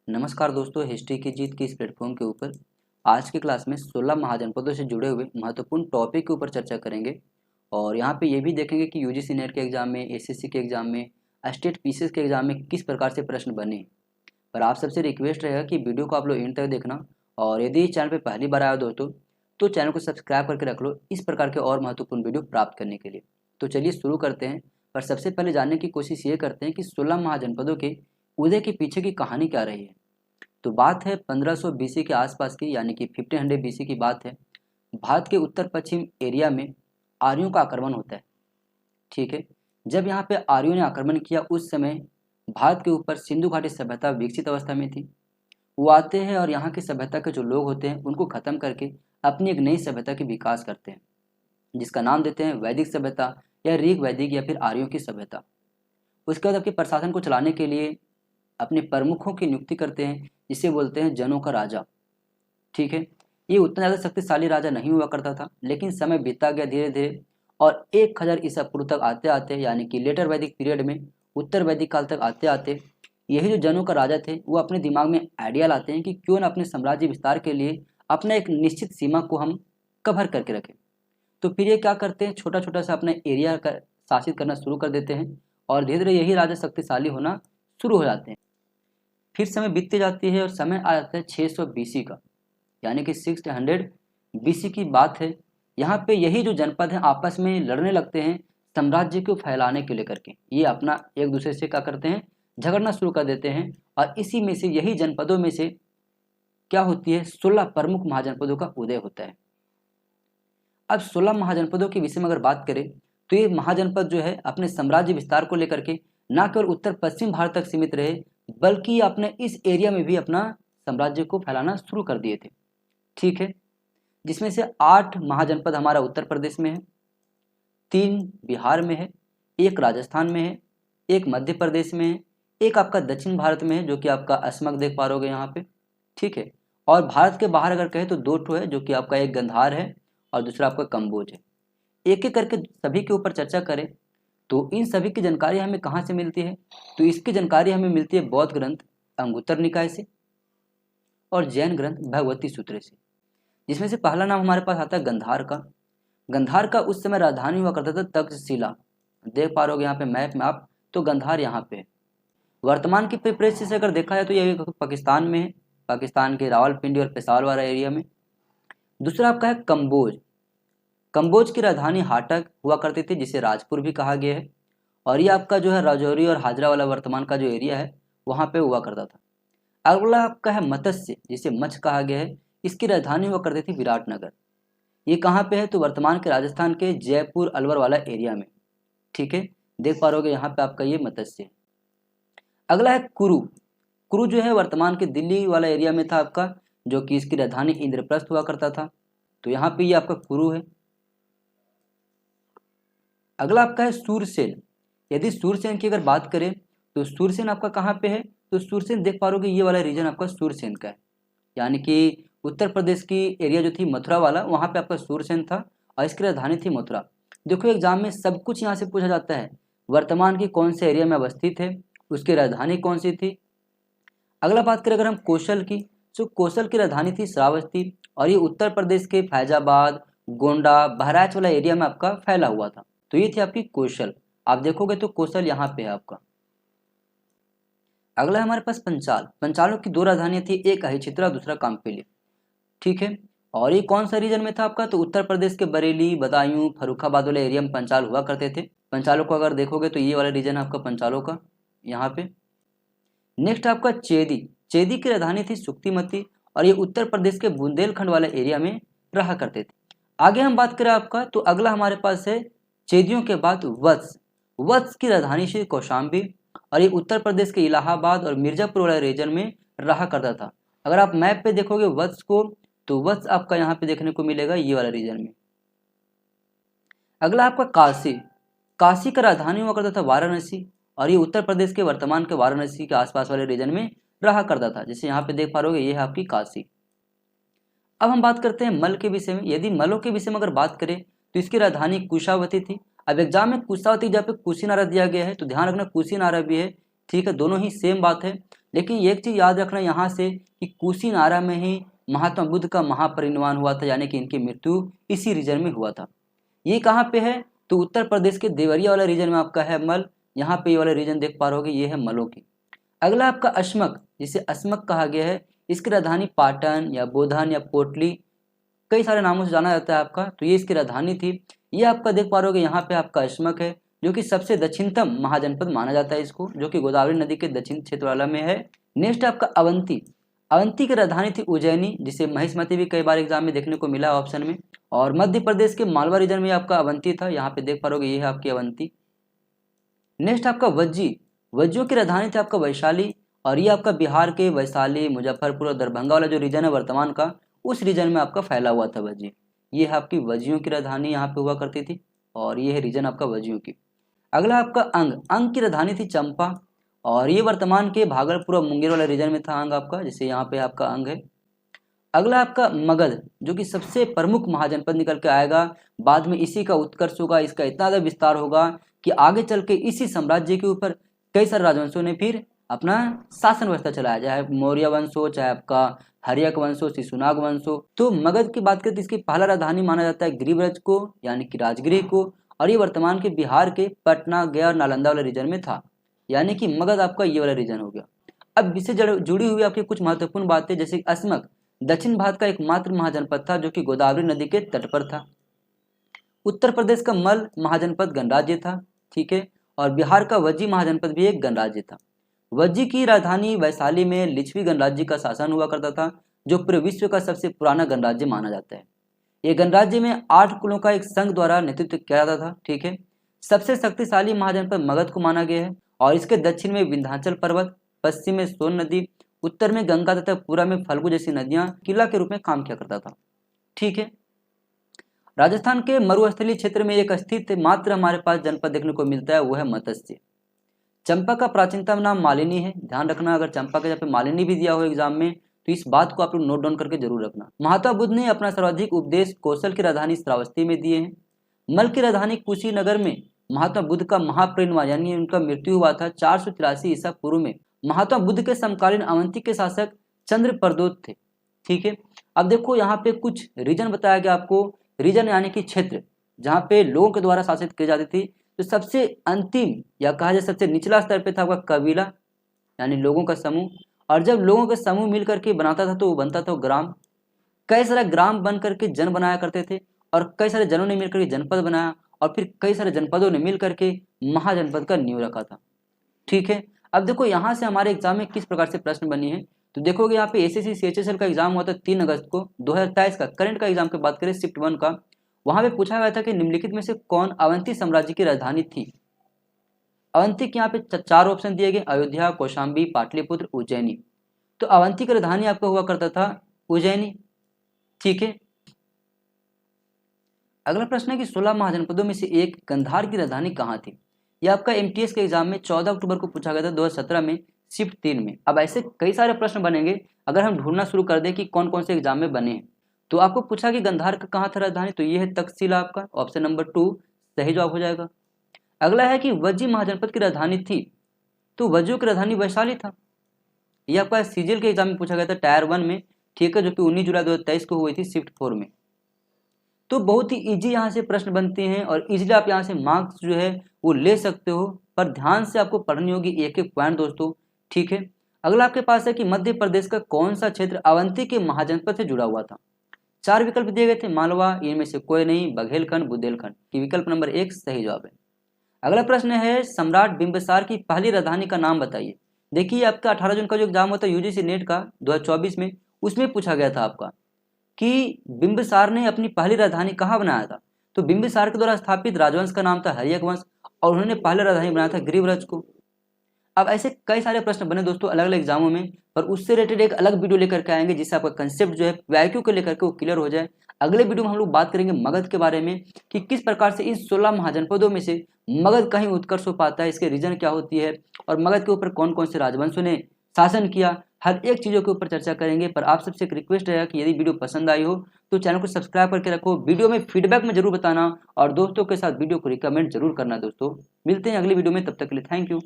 नमस्कार दोस्तों, हिस्ट्री की जीत की इस प्लेटफॉर्म के ऊपर आज की क्लास में 16 महाजनपदों से जुड़े हुए महत्वपूर्ण टॉपिक के ऊपर चर्चा करेंगे। और यहाँ पे ये भी देखेंगे कि यूजीसी नेट के एग्जाम में, एसएससी के एग्जाम में, स्टेट पीसीएस के एग्जाम में किस प्रकार से प्रश्न बने। पर आप सबसे रिक्वेस्ट रहेगा कि वीडियो को आप लोग एंड तक देखना। और यदि इस चैनल पर पहली बार आया हो दोस्तों, तो चैनल को सब्सक्राइब करके रख लो इस प्रकार के और महत्वपूर्ण वीडियो प्राप्त करने के लिए। तो चलिए शुरू करते हैं। पर सबसे पहले जानने की कोशिश ये करते हैं कि 16 महाजनपदों के उदय के पीछे की कहानी क्या रही है। तो बात है 1500 बीसी के आसपास की, यानी कि 1500 बीसी की बात है। भारत के उत्तर पश्चिम एरिया में आर्यों का आक्रमण होता है। ठीक है, जब यहाँ पे आर्यों ने आक्रमण किया उस समय भारत के ऊपर सिंधु घाटी सभ्यता विकसित अवस्था में थी। वो आते हैं और यहाँ की सभ्यता के जो लोग होते हैं उनको खत्म करके अपनी एक नई सभ्यता की विकास करते हैं, जिसका नाम देते हैं वैदिक सभ्यता या ऋग वैदिक या फिर आर्यों की सभ्यता। उसके बाद अपने प्रशासन को चलाने के लिए अपने प्रमुखों की नियुक्ति करते हैं, जिसे बोलते हैं जनों का राजा। ठीक है, ये उतना ज़्यादा शक्तिशाली राजा नहीं हुआ करता था, लेकिन समय बीतता गया धीरे धीरे। और 1000 ईसा पूर्व तक आते आते, यानी कि लेटर वैदिक पीरियड में, उत्तर वैदिक काल तक आते आते, यही जो जनों का राजा थे वो अपने दिमाग में आइडिया लाते हैं कि क्यों ना अपने साम्राज्य विस्तार के लिए अपना एक निश्चित सीमा को हम कवर करके रखें। तो फिर ये क्या करते हैं, छोटा छोटा सा अपना एरिया का शासित करना शुरू कर देते हैं और धीरे धीरे यही राजा शक्तिशाली होना शुरू हो जाते हैं। फिर समय बीतती जाती है और समय आ जाता है 600 बीसी का, यानी कि 600 बीसी की बात है। यहाँ पे यही जो जनपद हैं आपस में लड़ने लगते हैं साम्राज्य को फैलाने के लेकर के। ये अपना एक दूसरे से क्या करते हैं, झगड़ना शुरू कर देते हैं। और इसी में से, यही जनपदों में से क्या होती है, 16 प्रमुख महाजनपदों का उदय होता है। अब 16 महाजनपदों के विषय में अगर बात करें तो ये महाजनपद जो है अपने साम्राज्य विस्तार को लेकर के न केवल उत्तर पश्चिम भारत तक सीमित रहे, बल्कि अपने इस एरिया में भी अपना साम्राज्य को फैलाना शुरू कर दिए थे। ठीक है, जिसमें से 8 महाजनपद हमारा उत्तर प्रदेश में है, 3 बिहार में है, 1 राजस्थान में है, 1 मध्य प्रदेश में है, 1 आपका दक्षिण भारत में है जो कि आपका असमक देख पा रहोगे यहाँ पे। ठीक है, और भारत के बाहर अगर कहें तो 2 ठो है, जो कि आपका एक गंधार है और दूसरा आपका कम्बोज है। एक एक करके सभी के ऊपर चर्चा करें तो इन सभी की जानकारी हमें कहाँ से मिलती है, तो इसकी जानकारी हमें मिलती है बौद्ध ग्रंथ अंगुत्तर निकाय से और जैन ग्रंथ भगवती सूत्र से। जिसमें से पहला नाम हमारे पास आता है गंधार का। गंधार का उस समय राजधानी हुआ करता था तक्षशिला। देख पा रहे हो यहाँ पे मैप में आप, तो गंधार यहाँ पे है। वर्तमान के परिप्रेक्ष्य से अगर देखा जाए तो यह पाकिस्तान में है, पाकिस्तान के रावलपिंडी और पेशावर वाला एरिया में। दूसरा आपका है कम्बोज। कम्बोज की राजधानी हाटक हुआ करती थी, जिसे राजपुर भी कहा गया है। और ये आपका जो है राजौरी और हाजरा वाला वर्तमान का जो एरिया है वहाँ पे हुआ करता था। अगला आपका है मत्स्य, जिसे मच्छ कहा गया है। इसकी राजधानी हुआ करती थी विराटनगर। ये कहाँ पे है, तो वर्तमान के राजस्थान के जयपुर अलवर वाला एरिया में। ठीक है, देख पा रहे यहाँ पे आपका ये मत्स्य है। अगला है कुरु। कुरु जो है वर्तमान के दिल्ली वाला एरिया में था आपका, जो कि इसकी राजधानी इंद्रप्रस्थ हुआ करता था। तो यहाँ पे ये आपका कुरु है। अगला आपका है सूरसेन। यदि सूरसेन की अगर बात करें तो सूरसेन आपका कहाँ पे है, तो सूरसेन देख पा रहे ये वाला रीजन आपका सूरसेन का है, यानी कि उत्तर प्रदेश की एरिया जो थी मथुरा वाला, वहाँ पे आपका सूरसेन था और इसकी राजधानी थी मथुरा। देखो एग्जाम में सब कुछ यहाँ से पूछा जाता है, वर्तमान की कौन से एरिया में अवस्थित है, उसकी राजधानी कौन सी थी। अगला बात करें अगर हम कौशल की, तो कौशल की राजधानी थी श्रावस्ती और ये उत्तर प्रदेश के फैजाबाद, गोंडा, बहराइच वाला एरिया में आपका फैला हुआ था। तो ये थी आपकी कौशल। आप देखोगे तो कौशल यहाँ पे है आपका। अगला है हमारे पास पंचाल। पंचालों की 2 राजधानियां थी, एक अहिचित्रा दूसरा काम्पिली। ठीक है, और ये कौन सा रीजन में था आपका, तो उत्तर प्रदेश के बरेली, बदायूं, फर्रुखाबाद वाले एरिया में पंचाल हुआ करते थे। पंचालों को अगर देखोगे तो ये वाला रीजन है आपका पंचालों का यहाँ पे। नेक्स्ट आपका चेदी। चेदी की राजधानी थी सुक्तिमती और ये उत्तर प्रदेश के बुंदेलखंड वाले एरिया में रहा करते थे। आगे हम बात करें आपका, तो अगला हमारे पास है चेदियों के बाद वत्स। वत्स की राजधानी श्री कौशाम्बी और ये उत्तर प्रदेश के इलाहाबाद और मिर्जापुर वाले रीजन में रहा करता था। अगर आप मैप पे देखोगे वत्स को, तो वत्स आपका यहाँ पे देखने को मिलेगा ये वाला रीजन में। अगला आपका काशी। काशी का राजधानी हुआ करता था वाराणसी और ये उत्तर प्रदेश के वर्तमान के वाराणसी के आसपास वाले रीजन में रहा करता था, जिसे यहाँ पे देख पा रहे ये है आपकी काशी। अब हम बात करते हैं मल के विषय में। यदि मलों के विषय में अगर बात करें तो इसकी राजधानी कुशावती थी। अब एग्जाम में कुशावती जहाँ पे कुशीनारा दिया गया है तो ध्यान रखना कुशीनारा भी है। ठीक है, दोनों ही सेम बात है। लेकिन एक चीज़ याद रखना यहाँ से कि कुशीनारा में ही महात्मा बुद्ध का महापरिनिर्वाण हुआ था, यानी कि इनकी मृत्यु इसी रीजन में हुआ था। ये कहाँ पे है? तो उत्तर प्रदेश के देवरिया वाला रीजन में आपका है मल। यहाँ पे ये वाला रीजन देख पा रहे हो, ये है मलों की। अगला आपका अश्मक, जिसे अस्मक कहा गया है, इसकी राजधानी पाटन या बोधन या पोटली, कई सारे नामों से जाना जाता है आपका। तो ये इसकी राजधानी थी। ये आपका देख पा रहे हो यहाँ पे आपका अश्मक है, जो कि सबसे दक्षिणतम महाजनपद माना जाता है इसको, जो कि गोदावरी नदी के दक्षिण क्षेत्र वाला में है। नेक्स्ट आपका अवंती। अवंती की राजधानी थी उज्जैनी, जिसे महिष्मती भी कई बार एग्जाम में देखने को मिला ऑप्शन में। और मध्य प्रदेश के मालवा रीजन में आपका अवंती था, यहाँ पे देख पा रहे हो ये है आपकी अवंती। नेक्स्ट आपका वज्जी। वज्जियों की राजधानी थी आपका वैशाली, और ये आपका बिहार के वैशाली, मुजफ्फरपुर और दरभंगा वाला जो रीजन है वर्तमान का, उस रीजन में आपका फैला हुआ था वज्जी। ये है आपकी वज्जियों की राजधानी यहाँ पे हुआ करती थी, और ये है रीजन आपका वज्जियों की। अगला आपका अंग। अंग की राजधानी थी चंपा, और ये वर्तमान के भागलपुर और मुंगेर वाले रीजन में था अंग आपका, जिसे यहाँ पे आपका अंग है। अगला आपका मगध, जो कि सबसे प्रमुख महाजनपद निकल के आएगा। बाद में इसी का उत्कर्ष होगा, इसका इतना ज़्यादा विस्तार होगा कि आगे चल के इसी साम्राज्य के ऊपर कई सारे राजवंशों ने फिर अपना शासन व्यवस्था चलाया, चाहे मौर्य वंश हो, चाहे आपका हर्यक वंश हो, शिशुनाग वंश हो। तो मगध की बात करें तो इसकी पहला राजधानी माना जाता है गिरिब्रज को, यानी कि राजगृह को, और ये वर्तमान के बिहार के पटना, गया और नालंदा वाले रीजन में था, यानी कि मगध आपका ये वाला रीजन हो गया। अब इससे जुड़ी हुई आपकी कुछ महत्वपूर्ण बातें, जैसे अस्मक दक्षिण भारत का एकमात्र महाजनपद था जो कि गोदावरी नदी के तट पर था। उत्तर प्रदेश का मल महाजनपद गणराज्य था, ठीक है, और बिहार का वज्जी महाजनपद भी एक गणराज्य था। वज्जी की राजधानी वैशाली में लिच्छवी गणराज्य का शासन हुआ करता था, जो पूरे विश्व का सबसे पुराना गणराज्य माना जाता है। ये गणराज्य में 8 कुलों का एक संघ द्वारा नेतृत्व किया जाता था, ठीक है। सबसे शक्तिशाली महाजनपद मगध को माना गया है, और इसके दक्षिण में विंध्याचल पर्वत, पश्चिम में सोन नदी, उत्तर में गंगा तथा पूरा में फल्गु जैसी नदियां किला के रूप में काम किया करता था, ठीक है। राजस्थान के मरुस्थलीय क्षेत्र में एक स्थित मात्र हमारे पास जनपद देखने को मिलता है, वो है मत्स्य। चंपा का प्राचीनतम नाम मालिनी है, ध्यान रखना, अगर चंपा के जगह पे मालिनी भी दिया हो एग्जाम में तो इस बात को आप लोग नोट डाउन करके जरूर रखना। महात्मा बुद्ध ने अपना सर्वाधिक उपदेश कौशल की राजधानी श्रावस्ती में दिए हैं। मल की राजधानी कुशीनगर में महात्मा बुद्ध का महापरिनिर्वाण यानी उनका मृत्यु हुआ था 483 ईसा पूर्व में। महात्मा बुद्ध के समकालीन अवंती के शासक चंद्र प्रदोत थे, ठीक है। अब देखो यहाँ पे कुछ रीजन बताया गया आपको, रीजन यानी कि क्षेत्र जहाँ पे लोगों के द्वारा शासित की जाती थी। तो सबसे अंतिम या कहा जाए सबसे निचला स्तर पे था आपका कबीला, यानी लोगों का समूह, और जब लोगों का समूह मिल करके बनाता था तो वो बनता था ग्राम। कई सारे ग्राम बन करके जन बनाया करते थे, और कई सारे जनों ने मिलकर के जनपद बनाया, और फिर कई सारे जनपदों ने मिल करके महाजनपद का नींव रखा था, ठीक है। अब देखो यहाँ से हमारे एग्जाम में किस प्रकार से प्रश्न बनी है, तो देखोगे यहाँ पे एसएससी सीएचएसएल का एग्जाम हुआ था 3 अगस्त को 2023 का। करंट का एग्जाम की बात करें शिफ्ट 1 का, वहां पे पूछा गया था कि निम्नलिखित में से कौन अवंती साम्राज्य की राजधानी थी। अवंती के यहाँ पे 4 ऑप्शन दिए गए, अयोध्या, कौशाम्बी, पाटलिपुत्र, उज्जैनी। तो अवंती की राजधानी आपका हुआ करता था उज्जैनी, ठीक है। अगला प्रश्न है कि 16 महाजनपदों में से एक गंधार की राजधानी कहाँ थी। यह आपका एमटीएस के एग्जाम में 14 अक्टूबर को पूछा गया था 2017 में शिफ्ट 3 में। अब ऐसे कई सारे प्रश्न बनेंगे अगर हम ढूंढना शुरू कर दें कि कौन कौन से एग्जाम में बने हैं। तो आपको पूछा कि गंधार का कहाँ था राजधानी, तो ये है तक्षशिला, आपका ऑप्शन नंबर 2 सही जवाब हो जाएगा। अगला है कि वज्जी महाजनपद की राजधानी थी, तो वज्जियों की राजधानी वैशाली था। यह आपका सीजीएल के एग्जाम में पूछा गया था टायर 1 में, ठीक है, जो कि 19 जुलाई 2023 को हुई थी शिफ्ट 4 में। तो बहुत ही इजी यहाँ से प्रश्न बनते हैं, और इजीली आप यहाँ से मार्क्स जो है वो ले सकते हो, पर ध्यान से आपको पढ़नी होगी एक एक पॉइंट दोस्तों, ठीक है। अगला आपके पास है कि मध्य प्रदेश का कौन सा क्षेत्र अवंती के महाजनपद से जुड़ा हुआ था। 4 विकल्प दिए गए थे, मालवा, इनमें से कोई नहीं, बघेलखंड, बुंदेलखंड, की विकल्प नंबर 1 सही जवाब है। अगला प्रश्न है सम्राट बिंबिसार की पहली राजधानी का नाम बताइए। देखिए आपका 18 जून का जो एग्जाम होता है यूजीसी नेट का 2024 में, उसमें पूछा गया था आपका कि बिंबिसार ने अपनी पहली राजधानी कहाँ बनाया था। तो बिंबिसार के द्वारा स्थापित राजवंश का नाम था हर्यक वंश, और उन्होंने पहली राजधानी बनाया था गिरिब्रज को। अब ऐसे कई सारे प्रश्न बने दोस्तों अलग अलग एग्जामों में, पर उससे रिलेटेड एक अलग वीडियो लेकर के आएंगे जिससे आपका कंसेप्ट जो है वाईक्यू को लेकर के वो क्लियर हो जाए। अगले वीडियो में हम लोग बात करेंगे मगध के बारे में कि किस प्रकार से इन 16 महाजनपदों में से मगध कहीं उत्कर्ष हो पाता है, इसके रीजन क्या होती है, और मगध के ऊपर कौन कौन से राजवंशों ने शासन किया, हर एक चीज़ों के ऊपर चर्चा करेंगे। पर आप सबसे एक रिक्वेस्ट है कि यदि वीडियो पसंद आई हो तो चैनल को सब्सक्राइब करके रखो, वीडियो में फीडबैक में जरूर बताना, और दोस्तों के साथ वीडियो को रिकमेंड जरूर करना। दोस्तों मिलते हैं अगली वीडियो में, तब तक के लिए थैंक यू।